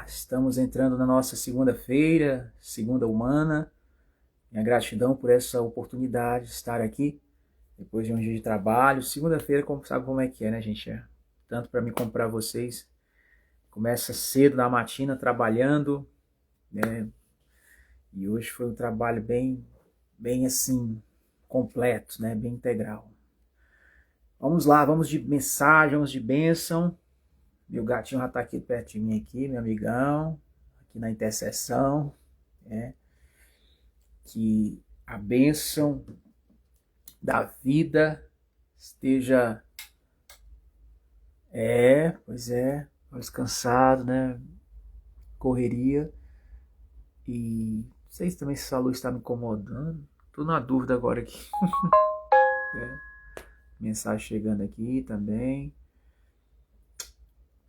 Estamos entrando na nossa segunda-feira, segunda humana. Minha gratidão por essa oportunidade de estar aqui depois de um dia de trabalho. Segunda-feira, sabe como é que é, né, gente? Tanto para mim como para vocês. Começa cedo na matina trabalhando, né? E hoje foi um trabalho bem assim, completo, né? Bem integral. Vamos lá, vamos de mensagem, vamos de bênção. Meu gatinho já está aqui perto de mim aqui, meu amigão, aqui na intercessão, né? Que a bênção da vida esteja, pois é, descansado, né? Correria. E não sei também se essa luz está me incomodando. Tô na dúvida agora aqui. Mensagem chegando aqui também.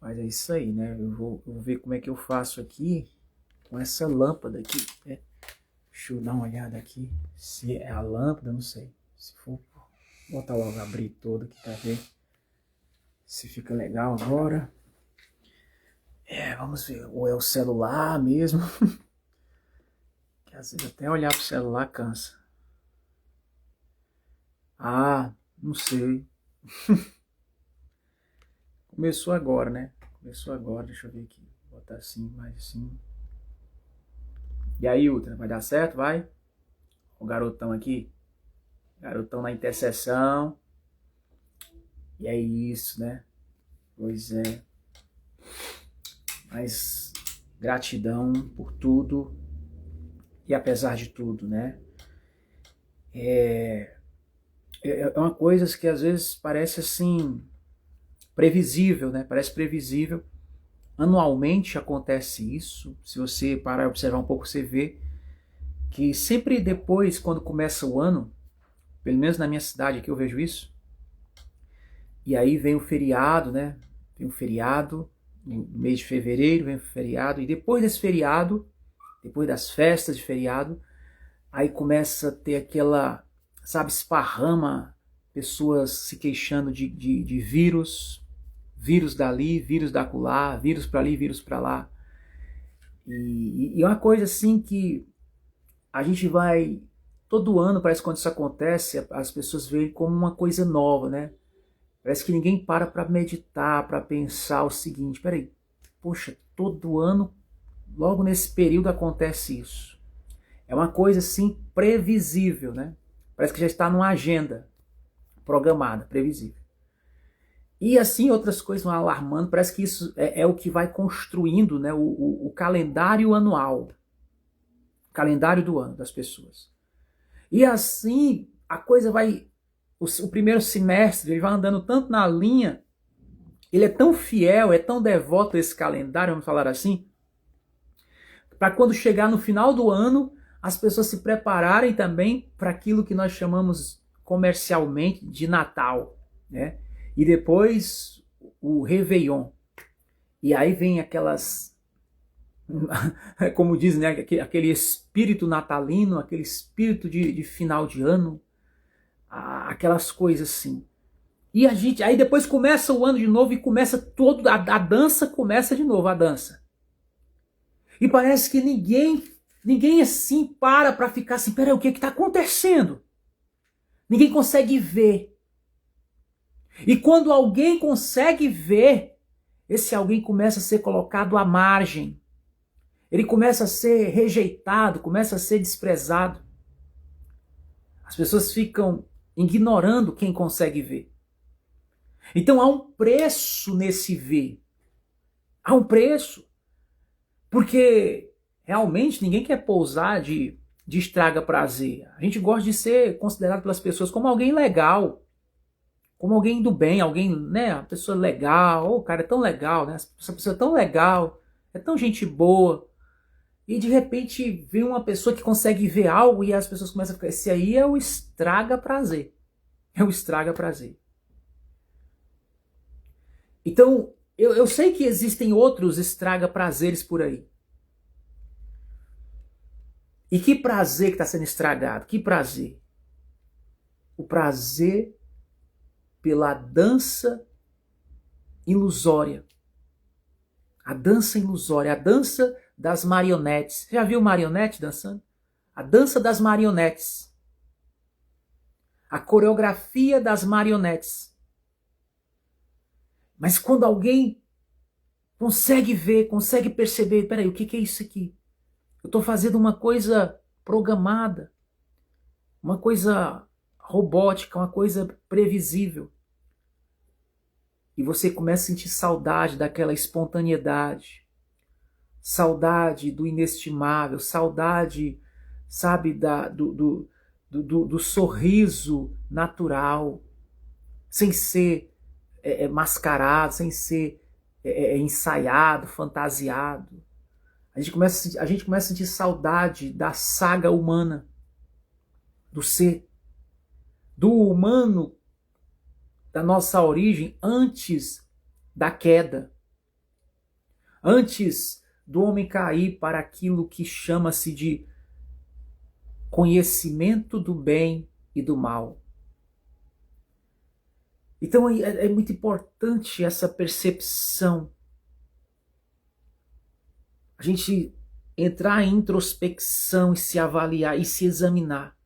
Mas é isso aí, né? Eu vou ver como é que eu faço aqui com essa lâmpada aqui, né? Deixa eu dar uma olhada aqui. Se é a lâmpada, não sei. Se for, vou botar logo, abrir toda aqui pra ver se fica legal agora. Vamos ver. Ou é o celular mesmo. Que às vezes até olhar pro celular cansa. Não sei. Começou agora, né? Começou agora, deixa eu ver aqui. Vou botar assim, mais assim. E aí, Ultra, vai dar certo? Vai? O garotão aqui. Garotão na intercessão. E é isso, né? Pois é. Mas gratidão por tudo. E apesar de tudo, né? É uma coisa que às vezes parece assim previsível, né? Parece previsível. Anualmente acontece isso. Se você parar e observar um pouco, você vê que sempre depois, quando começa o ano, pelo menos na minha cidade aqui eu vejo isso, e aí vem o feriado, né? Vem o feriado, no mês de fevereiro vem o feriado, e depois desse feriado, depois das festas de feriado, aí começa a ter aquela, sabe, esparrama, pessoas se queixando de vírus, vírus dali, vírus da acolá, vírus para ali, vírus para lá. E é uma coisa assim que a gente vai, todo ano parece que quando isso acontece, as pessoas veem como uma coisa nova, né? Parece que ninguém para meditar, para pensar o seguinte, peraí, poxa, todo ano, logo nesse período acontece isso. É uma coisa assim previsível, né? Parece que já está numa agenda programada, previsível. E assim outras coisas vão alarmando, parece que isso é o que vai construindo, né, o calendário anual, o calendário do ano das pessoas. E assim a coisa vai, o primeiro semestre ele vai andando tanto na linha, ele é tão fiel, é tão devoto a esse calendário, vamos falar assim, para quando chegar no final do ano, as pessoas se prepararem também para aquilo que nós chamamos comercialmente de Natal, né? E depois o Réveillon. E aí vem aquelas, como dizem, né? Aquele espírito natalino, aquele espírito de final de ano, aquelas coisas assim. E a gente, aí depois começa o ano de novo e começa todo, a dança começa de novo, a dança. E parece que ninguém assim para ficar assim, peraí, o que está acontecendo? Ninguém consegue ver. E quando alguém consegue ver, esse alguém começa a ser colocado à margem. Ele começa a ser rejeitado, começa a ser desprezado. As pessoas ficam ignorando quem consegue ver. Então há um preço nesse ver. Há um preço. Porque realmente ninguém quer pousar de estraga prazer. A gente gosta de ser considerado pelas pessoas como alguém legal, como alguém do bem, alguém, né, uma pessoa legal. O cara é tão legal, né? Essa pessoa é tão legal, é tão gente boa. E de repente vem uma pessoa que consegue ver algo e as pessoas começam a ficar, esse aí é o estraga prazer. É o estraga prazer. Então, eu sei que existem outros estraga prazeres por aí. E que prazer que está sendo estragado? Que prazer? O prazer pela dança ilusória. A dança ilusória, a dança das marionetes. Você já viu marionete dançando? A dança das marionetes. A coreografia das marionetes. Mas quando alguém consegue ver, consegue perceber, peraí, o que é isso aqui? Eu estou fazendo uma coisa programada, uma coisa robótica, uma coisa previsível. E você começa a sentir saudade daquela espontaneidade, saudade do inestimável, saudade, sabe, do sorriso natural, sem ser mascarado, sem ser ensaiado, fantasiado. A gente começa a sentir saudade da saga humana, do ser, do humano, da nossa origem antes da queda, antes do homem cair para aquilo que chama-se de conhecimento do bem e do mal. Então é muito importante essa percepção. A gente entrar em introspecção e se avaliar e se examinar.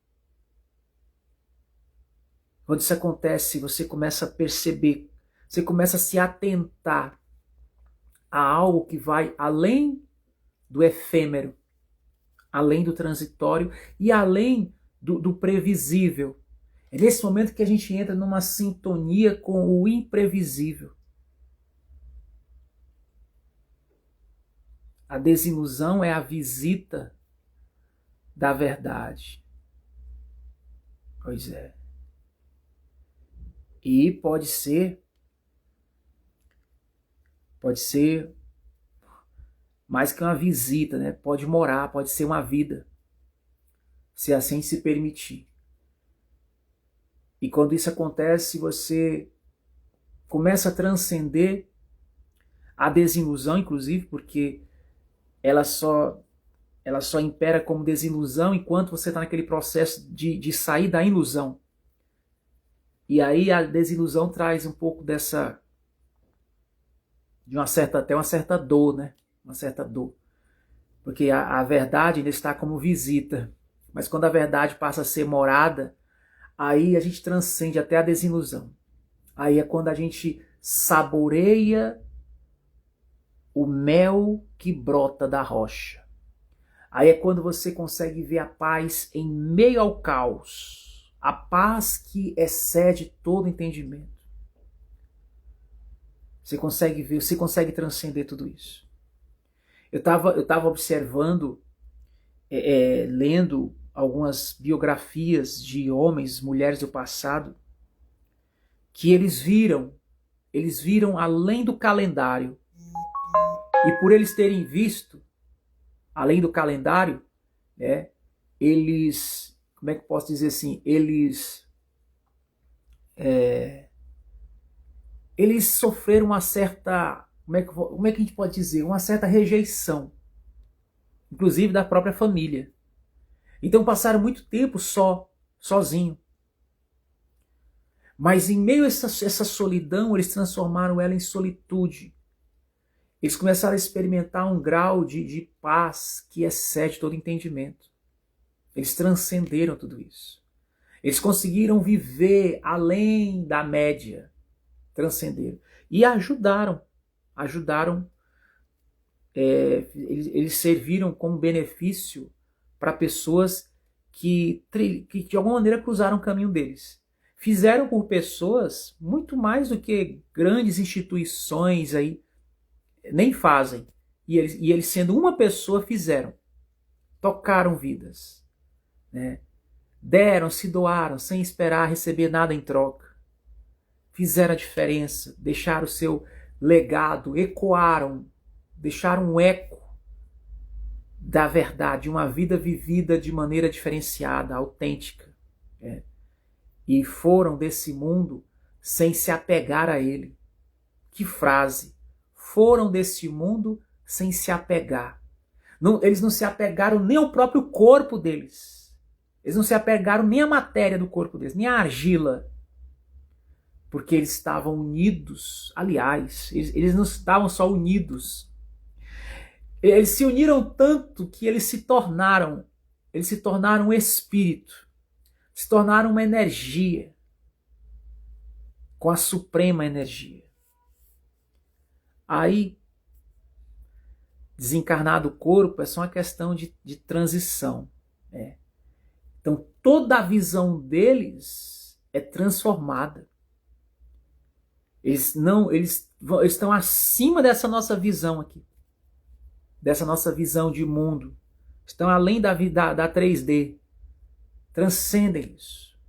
Quando isso acontece, você começa a perceber, você começa a se atentar a algo que vai além do efêmero, além do transitório e além do previsível. É nesse momento que a gente entra numa sintonia com o imprevisível. A desilusão é a visita da verdade. Pois é. E pode ser mais que uma visita, né? Pode morar, pode ser uma vida, se assim se permitir. E quando isso acontece, você começa a transcender a desilusão, inclusive, porque ela só impera como desilusão enquanto você está naquele processo de sair da ilusão. E aí a desilusão traz um pouco até uma certa dor, né? Uma certa dor. Porque a verdade ainda está como visita. Mas quando a verdade passa a ser morada, aí a gente transcende até a desilusão. Aí é quando a gente saboreia o mel que brota da rocha. Aí é quando você consegue ver a paz em meio ao caos. A paz que excede todo entendimento. Você consegue ver, você consegue transcender tudo isso. Eu estava observando, lendo algumas biografias de homens, mulheres do passado, que eles viram além do calendário. E por eles terem visto além do calendário, né, eles, como é que eu posso dizer assim, eles sofreram uma certa, como é que a gente pode dizer, uma certa rejeição, inclusive da própria família. Então passaram muito tempo sozinho. Mas em meio a essa solidão, eles transformaram ela em solitude. Eles começaram a experimentar um grau de paz que excede todo entendimento. Eles transcenderam tudo isso. Eles conseguiram viver além da média. Transcenderam. E ajudaram. Eles serviram como benefício para pessoas que de alguma maneira cruzaram o caminho deles. Fizeram por pessoas muito mais do que grandes instituições aí nem fazem. E eles sendo uma pessoa, fizeram. Tocaram vidas. Né? Deram, se doaram, sem esperar receber nada em troca. Fizeram a diferença, deixaram o seu legado, ecoaram, deixaram um eco da verdade, uma vida vivida de maneira diferenciada, autêntica. Né? E foram desse mundo sem se apegar a ele. Que frase! Foram desse mundo sem se apegar. Eles não se apegaram nem ao próprio corpo deles. Eles não se apegaram nem à matéria do corpo deles, nem à argila. Porque eles estavam unidos. Aliás, eles não estavam só unidos. Eles se uniram tanto que eles se tornaram um espírito, se tornaram uma energia, com a suprema energia. Aí, desencarnar do corpo é só uma questão de transição. Então, toda a visão deles é transformada. Eles estão acima dessa nossa visão aqui, dessa nossa visão de mundo. Estão além da 3D. Transcendem isso.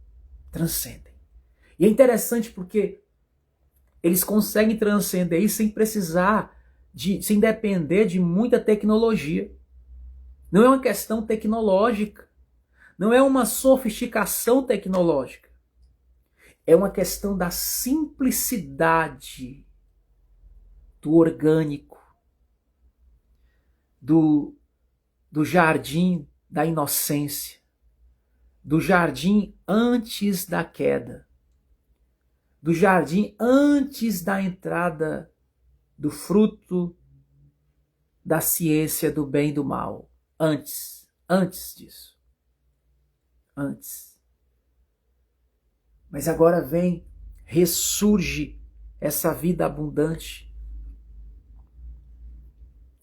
Transcendem. E é interessante porque eles conseguem transcender isso sem depender de muita tecnologia. Não é uma questão tecnológica. Não é uma sofisticação tecnológica. É uma questão da simplicidade do orgânico, do jardim da inocência, do jardim antes da queda, do jardim antes da entrada do fruto da ciência do bem e do mal. Antes disso. Antes. Mas agora ressurge essa vida abundante.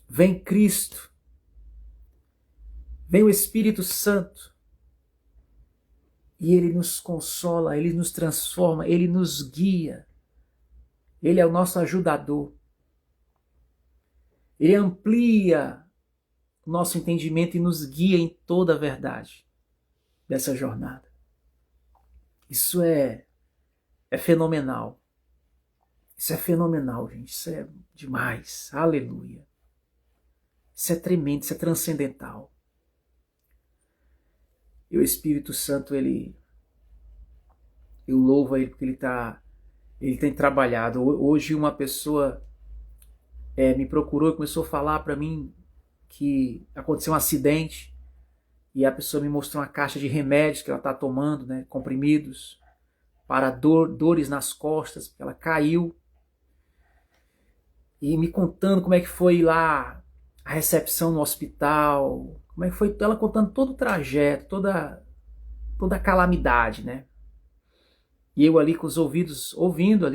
Vem Cristo. Vem o Espírito Santo. E Ele nos consola, Ele nos transforma, Ele nos guia. Ele é o nosso ajudador. Ele amplia o nosso entendimento e nos guia em toda a verdade dessa jornada. Isso é fenomenal. Isso é fenomenal, gente. Isso é demais. Aleluia. Isso é tremendo, isso é transcendental. E o Espírito Santo, eu louvo ele porque ele tem trabalhado. Hoje uma pessoa me procurou e começou a falar para mim que aconteceu um acidente e a pessoa me mostrou uma caixa de remédios que ela está tomando, né, comprimidos para dores nas costas, porque ela caiu. E me contando como é que foi lá a recepção no hospital, como é que foi, ela contando todo o trajeto, toda a calamidade, né? E eu ali com os ouvidos ouvindo.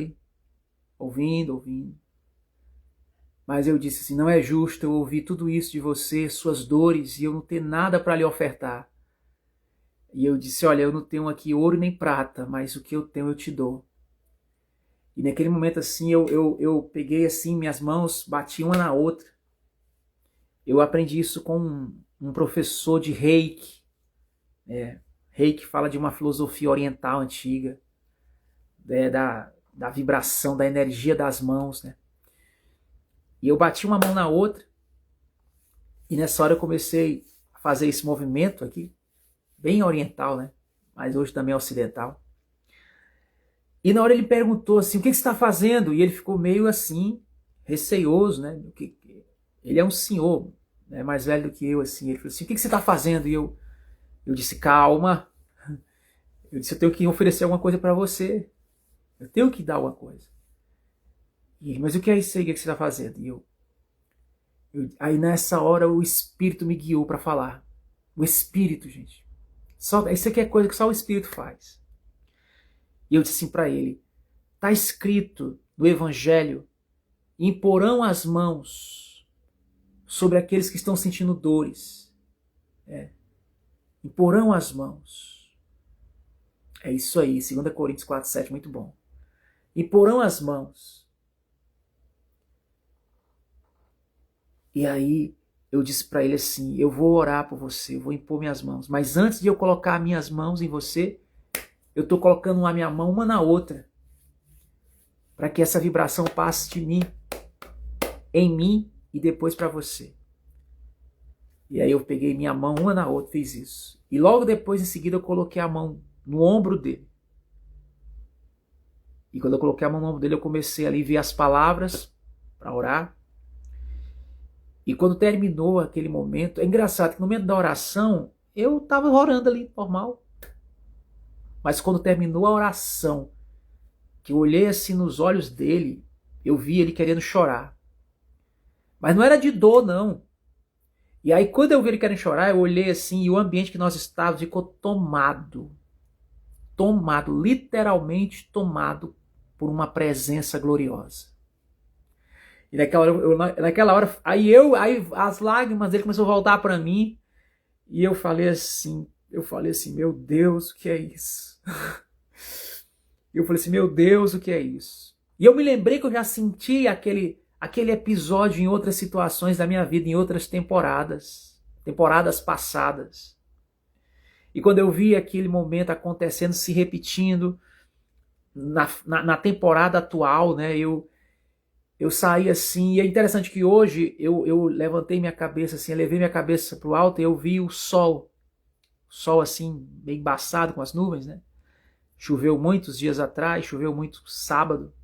Mas eu disse assim, não é justo eu ouvir tudo isso de você, suas dores, e eu não ter nada para lhe ofertar. E eu disse, olha, eu não tenho aqui ouro nem prata, mas o que eu tenho eu te dou. E naquele momento assim, eu peguei assim minhas mãos, bati uma na outra. Eu aprendi isso com um professor de Reiki. Reiki fala de uma filosofia oriental antiga, da vibração, da energia das mãos, né? E eu bati uma mão na outra, e nessa hora eu comecei a fazer esse movimento aqui, bem oriental, né? Mas hoje também é ocidental. E na hora ele perguntou assim, o que você está fazendo? E ele ficou meio assim, receioso, né? Ele é um senhor, né, mais velho do que eu, assim. Ele falou assim, o que você está fazendo? E eu disse, calma. Eu disse, eu tenho que oferecer alguma coisa para você. Eu tenho que dar alguma coisa. E ele, mas o que é isso aí que você está fazendo? E aí nessa hora o Espírito me guiou para falar. O Espírito, gente. Isso aqui é coisa que só o Espírito faz. E eu disse assim para ele, está escrito no Evangelho, imporão as mãos sobre aqueles que estão sentindo dores. Imporão as mãos. É isso aí, 2 Coríntios 4:7, muito bom. Imporão as mãos. E aí eu disse para ele assim, eu vou orar por você, eu vou impor minhas mãos. Mas antes de eu colocar minhas mãos em você, eu estou colocando a minha mão uma na outra. Para que essa vibração passe de mim, em mim e depois para você. E aí eu peguei minha mão uma na outra, fiz isso. E logo depois, em seguida, eu coloquei a mão no ombro dele. E quando eu coloquei a mão no ombro dele, eu comecei ali a ver as palavras para orar. E quando terminou aquele momento, é engraçado que no momento da oração, eu estava orando ali, normal. Mas quando terminou a oração, que eu olhei assim nos olhos dele, eu vi ele querendo chorar. Mas não era de dor, não. E aí quando eu vi ele querendo chorar, eu olhei assim e o ambiente que nós estávamos ficou tomado, literalmente tomado por uma presença gloriosa. E naquela hora, aí as lágrimas dele começaram a voltar para mim e eu falei assim, meu Deus, o que é isso? Eu falei assim, meu Deus, o que é isso? E eu me lembrei que eu já senti aquele episódio em outras situações da minha vida, em outras temporadas passadas. E quando eu vi aquele momento acontecendo, se repetindo na temporada atual, né, eu saí assim, e é interessante que hoje eu levantei minha cabeça assim, eu levei minha cabeça para o alto e eu vi o sol assim, meio embaçado com as nuvens, né? Choveu muitos dias atrás, choveu muito sábado.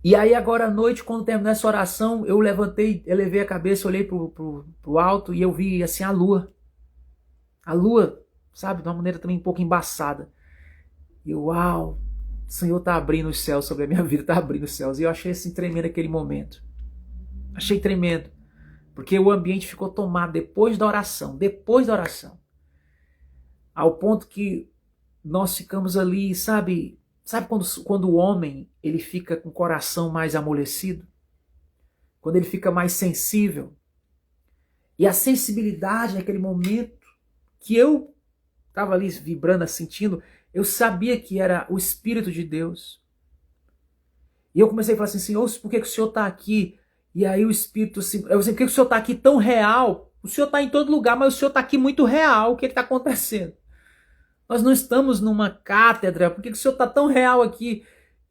E aí agora à noite, quando terminou essa oração, eu levei a cabeça, olhei pro alto e eu vi assim a lua. A lua, sabe, de uma maneira também um pouco embaçada. E uau, o Senhor tá abrindo os céus sobre a minha vida, tá abrindo os céus. E eu achei assim tremendo aquele momento. Achei tremendo. Porque o ambiente ficou tomado depois da oração. Ao ponto que nós ficamos ali, sabe quando o homem ele fica com o coração mais amolecido? Quando ele fica mais sensível? E a sensibilidade naquele momento que eu estava ali vibrando, sentindo, eu sabia que era o Espírito de Deus. E eu comecei a falar assim, Senhor, por que o Senhor está aqui? E aí o Espírito, eu sei, por que o Senhor está aqui tão real? O Senhor está em todo lugar, mas o Senhor está aqui muito real. O que está acontecendo? Nós não estamos numa cátedra, por que o Senhor está tão real aqui?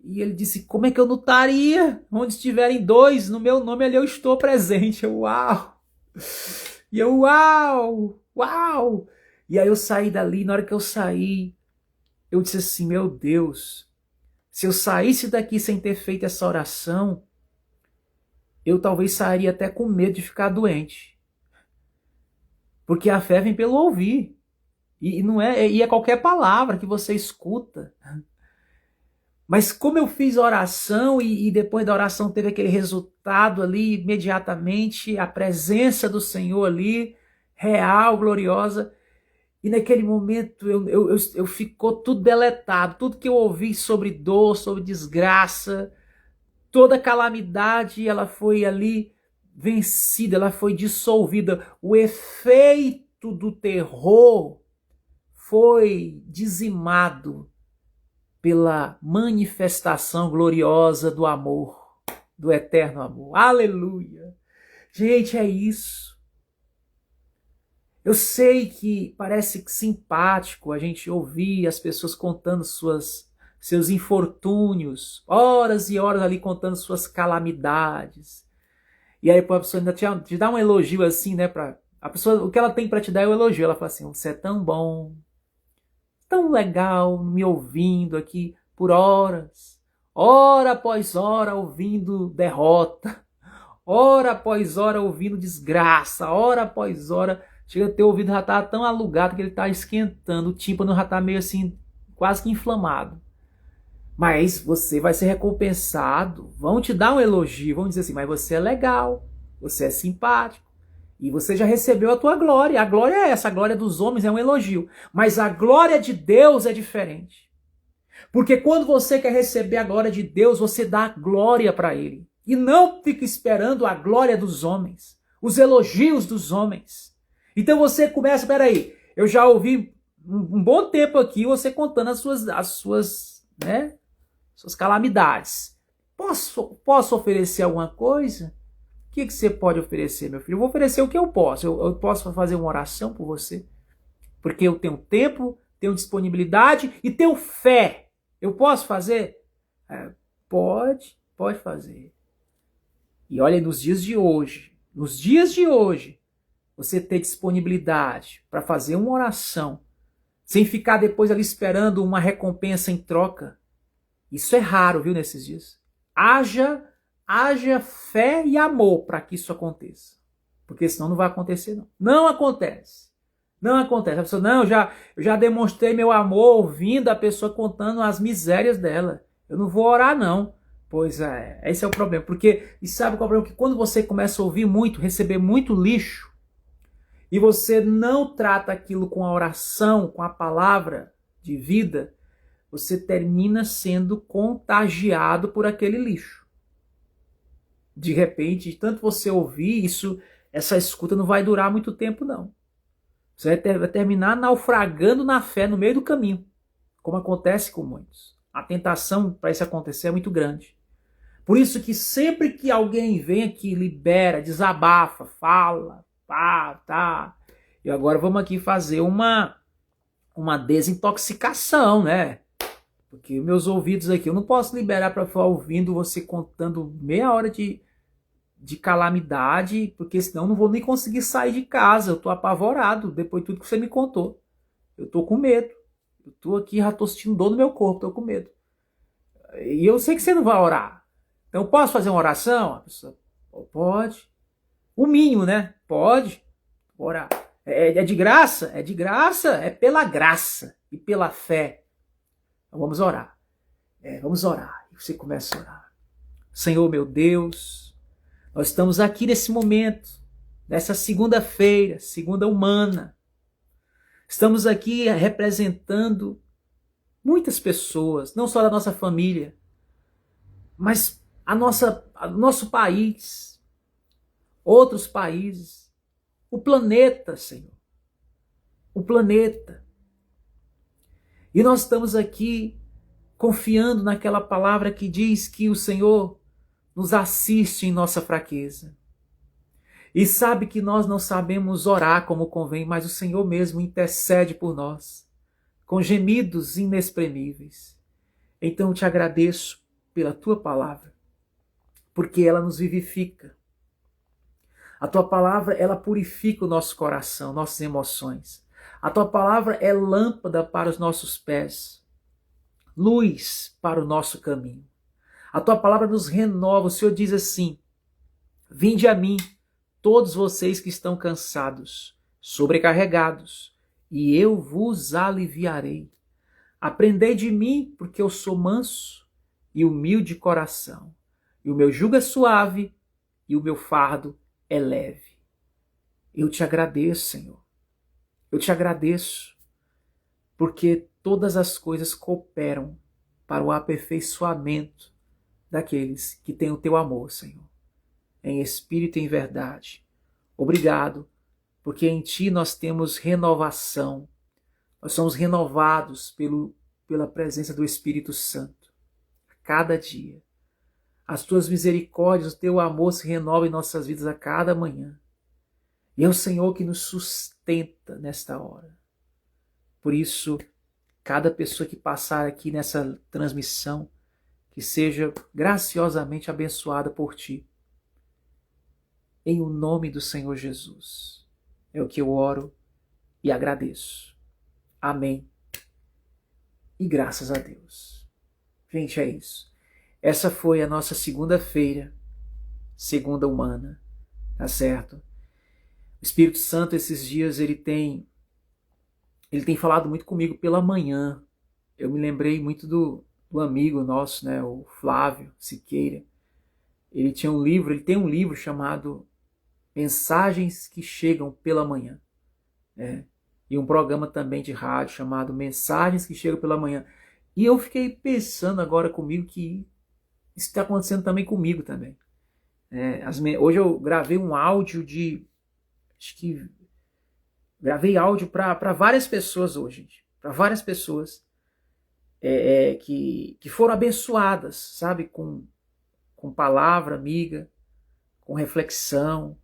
E ele disse, como é que eu não estaria? Onde estiverem dois, no meu nome ali eu estou presente. Uau! E eu, uau! E aí eu saí dali, na hora que eu saí, eu disse assim, meu Deus, se eu saísse daqui sem ter feito essa oração, eu talvez sairia até com medo de ficar doente. Porque a fé vem pelo ouvir. E não é qualquer palavra que você escuta. Mas como eu fiz a oração e depois da oração teve aquele resultado ali, imediatamente, a presença do Senhor ali, real, gloriosa, e naquele momento eu ficou tudo deletado, tudo que eu ouvi sobre dor, sobre desgraça, toda calamidade, ela foi ali vencida, ela foi dissolvida. O efeito do terror foi dizimado pela manifestação gloriosa do amor, do eterno amor. Aleluia! Gente, é isso. Eu sei que parece simpático a gente ouvir as pessoas contando seus infortúnios, horas e horas ali contando suas calamidades. E aí a pessoa ainda te dá um elogio assim, né? A pessoa, o que ela tem para te dar é o elogio. Ela fala assim, você é tão bom, tão legal me ouvindo aqui por horas, hora após hora ouvindo derrota, hora após hora ouvindo desgraça, hora após hora, chega a ter ouvido já tá tão alugado que ele tá esquentando, o tímpano já tá meio assim, quase que inflamado. Mas você vai ser recompensado, vão te dar um elogio, vão dizer assim, mas você é legal, você é simpático, e você já recebeu a tua glória. A glória é essa, a glória dos homens é um elogio. Mas a glória de Deus é diferente. Porque quando você quer receber a glória de Deus, você dá glória para Ele. E não fica esperando a glória dos homens, os elogios dos homens. Então você começa, peraí, eu já ouvi um bom tempo aqui você contando as suas calamidades. Posso oferecer alguma coisa? O que você pode oferecer, meu filho? Eu vou oferecer o que eu posso. Eu posso fazer uma oração por você. Porque eu tenho tempo, tenho disponibilidade e tenho fé. Eu posso fazer? Pode fazer. E olha, nos dias de hoje, você ter disponibilidade para fazer uma oração, sem ficar depois ali esperando uma recompensa em troca. Isso é raro, viu, nesses dias. Haja fé e amor para que isso aconteça. Porque senão não vai acontecer, não. Não acontece. Não acontece. A pessoa, não, eu já demonstrei meu amor ouvindo a pessoa contando as misérias dela. Eu não vou orar, não. Pois é, esse é o problema. Porque, e sabe qual é o problema? Que quando você começa a ouvir muito, receber muito lixo, e você não trata aquilo com a oração, com a palavra de vida, você termina sendo contagiado por aquele lixo. De repente, de tanto você ouvir isso, essa escuta não vai durar muito tempo, não. Você vai terminar naufragando na fé no meio do caminho, como acontece com muitos. A tentação para isso acontecer é muito grande. Por isso que sempre que alguém vem aqui, libera, desabafa, fala, tá. E agora vamos aqui fazer uma desintoxicação, né? Porque meus ouvidos aqui, eu não posso liberar para ficar ouvindo você contando meia hora de calamidade, porque senão eu não vou nem conseguir sair de casa. Eu tô apavorado depois de tudo que você me contou. Eu tô com medo. Eu tô aqui, já tô sentindo dor no meu corpo, tô com medo. E eu sei que você não vai orar. Então eu posso fazer uma oração? A pessoa, pode. O mínimo, né? Pode. Orar. É de graça? É de graça. É pela graça e pela fé. Então vamos orar. Vamos orar. E você começa a orar. Senhor, meu Deus, nós estamos aqui nesse momento, nessa segunda-feira, segunda humana. Estamos aqui representando muitas pessoas, não só da nossa família, mas nosso país, outros países, o planeta, Senhor. O planeta. E nós estamos aqui confiando naquela palavra que diz que o Senhor nos assiste em nossa fraqueza. E sabe que nós não sabemos orar como convém, mas o Senhor mesmo intercede por nós, com gemidos inexprimíveis. Então eu te agradeço pela tua palavra, porque ela nos vivifica. A tua palavra, ela purifica o nosso coração, nossas emoções. A tua palavra é lâmpada para os nossos pés, luz para o nosso caminho. A tua palavra nos renova. O Senhor diz assim: vinde a mim, todos vocês que estão cansados, sobrecarregados, e eu vos aliviarei. Aprendei de mim, porque eu sou manso e humilde de coração, e o meu jugo é suave e o meu fardo é leve. Eu te agradeço, Senhor. Eu te agradeço, porque todas as coisas cooperam para o aperfeiçoamento daqueles que têm o teu amor, Senhor, em espírito e em verdade. Obrigado, porque em ti nós temos renovação. Nós somos renovados pela presença do Espírito Santo. A cada dia. As tuas misericórdias, o teu amor se renova em nossas vidas a cada manhã. E é o Senhor que nos sustenta nesta hora. Por isso, cada pessoa que passar aqui nessa transmissão, que seja graciosamente abençoada por ti. Em o nome do Senhor Jesus. É o que eu oro e agradeço. Amém. E graças a Deus. Gente, é isso. Essa foi a nossa segunda-feira, segunda humana. Tá certo? O Espírito Santo, esses dias, ele tem falado muito comigo pela manhã. Eu me lembrei muito do amigo nosso, né, o Flávio Siqueira. Ele tem um livro chamado Mensagens que Chegam pela Manhã. Né? E um programa também de rádio chamado Mensagens que Chegam pela Manhã. E eu fiquei pensando agora comigo que isso está acontecendo também comigo também. Hoje eu gravei um áudio gravei áudio para várias pessoas hoje, para várias pessoas que foram abençoadas, sabe, com palavra amiga, com reflexão,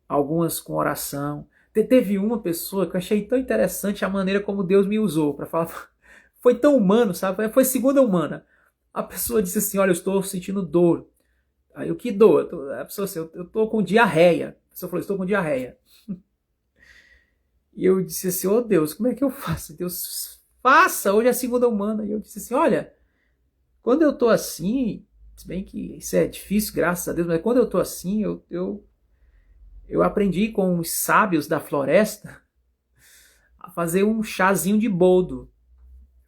algumas com oração. Teve uma pessoa que eu achei tão interessante a maneira como Deus me usou para falar, foi tão humano, sabe, foi segunda humana. A pessoa disse assim: olha, eu estou sentindo dor. Aí eu, que dor? A pessoa assim, eu estou com diarreia. A pessoa falou: estou com diarreia. E eu disse assim: oh Deus, como é que eu faço? Deus, faça, hoje é a segunda humana. E eu disse assim: olha, quando eu estou assim, se bem que isso é difícil, graças a Deus, mas quando eu estou assim, eu aprendi com os sábios da floresta a fazer um chazinho de boldo.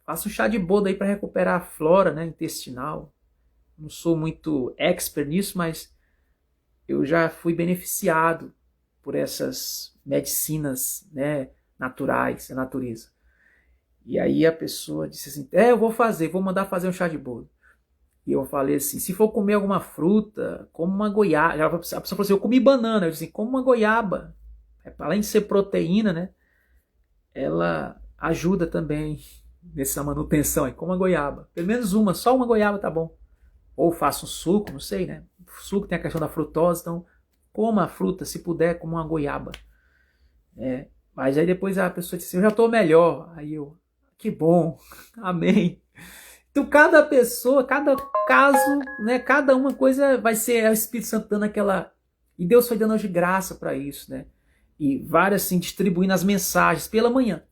Faça um chá de boldo aí para recuperar a flora, né, intestinal. não sou muito expert nisso, mas eu já fui beneficiado por essas medicinas, né, naturais, da natureza. E aí a pessoa disse assim, eu vou fazer, vou mandar fazer um chá de bolo. E eu falei assim, se for comer alguma fruta, como uma goiaba. A pessoa falou assim, eu comi banana. Eu disse assim, como uma goiaba. Além de ser proteína, né, ela ajuda também nessa manutenção, como uma goiaba. Pelo menos uma, só uma goiaba tá bom. Ou faça um suco, não sei, né? O suco tem a questão da frutose, então coma a fruta, se puder, como uma goiaba. Mas aí depois a pessoa disse assim, eu já tô melhor. Aí eu, que bom, amém. Então cada pessoa, cada caso, né, cada uma coisa vai ser o Espírito Santo dando aquela... E Deus foi dando hoje graça para isso, né? E várias assim, distribuindo as mensagens pela manhã.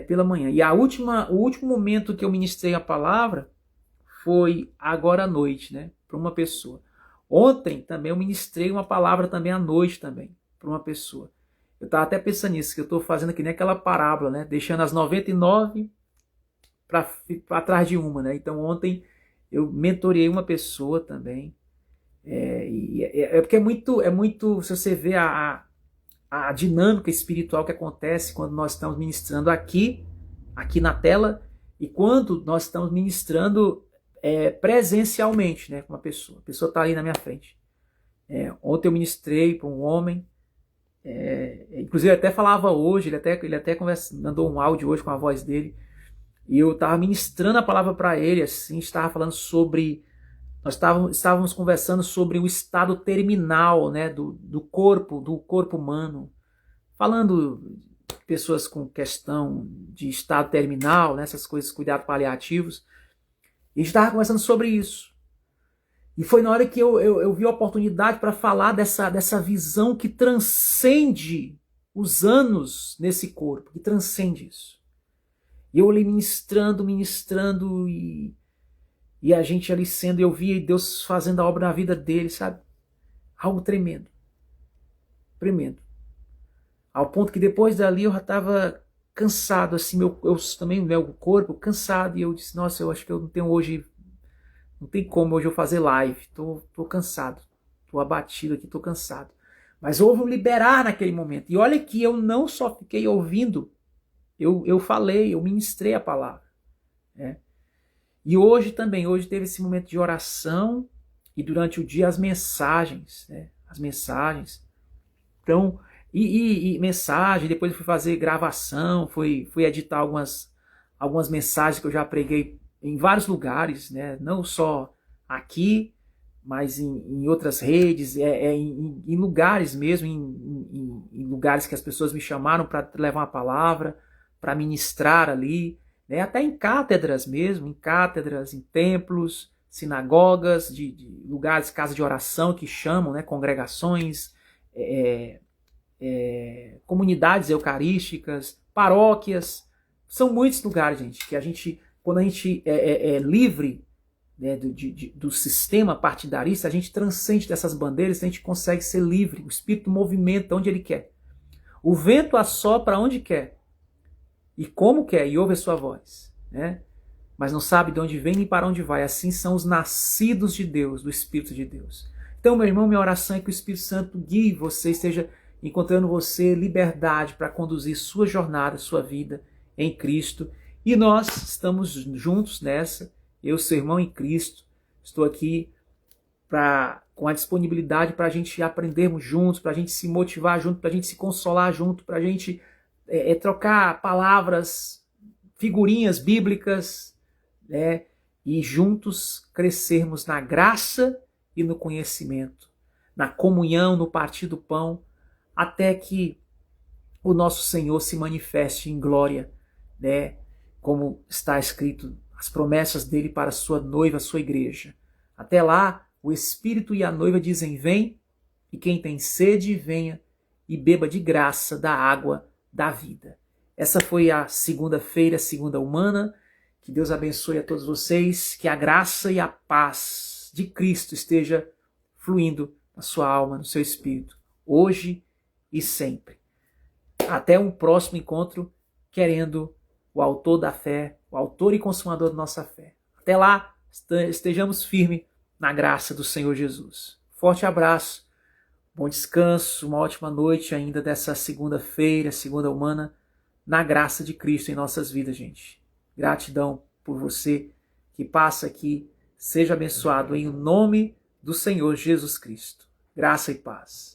Pela manhã. E o último momento que eu ministrei a palavra foi agora à noite, né? Para uma pessoa. Ontem também eu ministrei uma palavra também à noite também, para uma pessoa. Eu estava até pensando nisso, que eu estou fazendo aqui nem aquela parábola, né? Deixando as 99 para trás de uma, né? Então ontem eu mentorei uma pessoa também. Porque é muito, se você vê a dinâmica espiritual que acontece quando nós estamos ministrando aqui na tela, e quando nós estamos ministrando presencialmente, né, com uma pessoa. A pessoa está ali na minha frente. Ontem eu ministrei para um homem, inclusive ele até falava hoje, ele até mandou um áudio hoje com a voz dele, e eu estava ministrando a palavra para ele, assim, estava falando sobre... Nós estávamos conversando sobre o estado terminal, né, do corpo humano. Falando de pessoas com questão de estado terminal, né, essas coisas, cuidados paliativos. E a gente estava conversando sobre isso. E foi na hora que eu vi a oportunidade para falar dessa visão que transcende os anos nesse corpo, que transcende isso. E eu ali ministrando, e a gente ali sendo, eu via Deus fazendo a obra na vida dele, sabe? Algo tremendo. Tremendo. Ao ponto que depois dali eu já estava cansado, assim, meu corpo cansado, e eu disse, nossa, eu acho que eu não tenho hoje, não tem como hoje eu fazer live, tô cansado, tô abatido aqui, tô cansado. Mas houve um liberar naquele momento. E olha que eu não só fiquei ouvindo, eu falei, eu ministrei a palavra, né? E hoje também, hoje teve esse momento de oração e durante o dia as mensagens, né? As mensagens. Então, e mensagem, depois eu fui fazer gravação, fui editar algumas mensagens que eu já preguei em vários lugares, né? Não só aqui, mas em outras redes, em lugares mesmo, em lugares que as pessoas me chamaram para levar uma palavra, para ministrar ali, né? Até em cátedras mesmo, em cátedras, em templos, sinagogas, de lugares, casas de oração que chamam, né? Congregações, comunidades eucarísticas, paróquias. São muitos lugares, gente, que a gente, quando a gente é livre, né, do sistema partidarista, a gente transcende dessas bandeiras, a gente consegue ser livre. O Espírito movimenta onde ele quer. O vento assopra onde quer. E como quer, e ouve a sua voz, né? Mas não sabe de onde vem nem para onde vai. Assim são os nascidos de Deus, do Espírito de Deus. Então, meu irmão, minha oração é que o Espírito Santo guie você, esteja encontrando você liberdade para conduzir sua jornada, sua vida em Cristo. E nós estamos juntos nessa. Eu, seu irmão em Cristo, estou aqui com a disponibilidade para a gente aprendermos juntos, para a gente se motivar junto, para a gente se consolar junto, para a gente trocar palavras, figurinhas bíblicas, né? E juntos crescermos na graça e no conhecimento, na comunhão, no partir do pão, até que o nosso Senhor se manifeste em glória, né? Como está escrito, as promessas dele para a sua noiva, a sua igreja. Até lá, o Espírito e a noiva dizem, vem, e quem tem sede, venha e beba de graça da água da vida. Essa foi a segunda-feira, segunda humana. Que Deus abençoe a todos vocês, que a graça e a paz de Cristo esteja fluindo na sua alma, no seu espírito, hoje e sempre. Até um próximo encontro, querendo o autor da fé, o autor e consumador da nossa fé. Até lá, estejamos firmes na graça do Senhor Jesus. Forte abraço, bom descanso, uma ótima noite ainda dessa segunda-feira, segunda humana, na graça de Cristo em nossas vidas, gente. Gratidão por você que passa aqui. Seja abençoado em nome do Senhor Jesus Cristo. Graça e paz.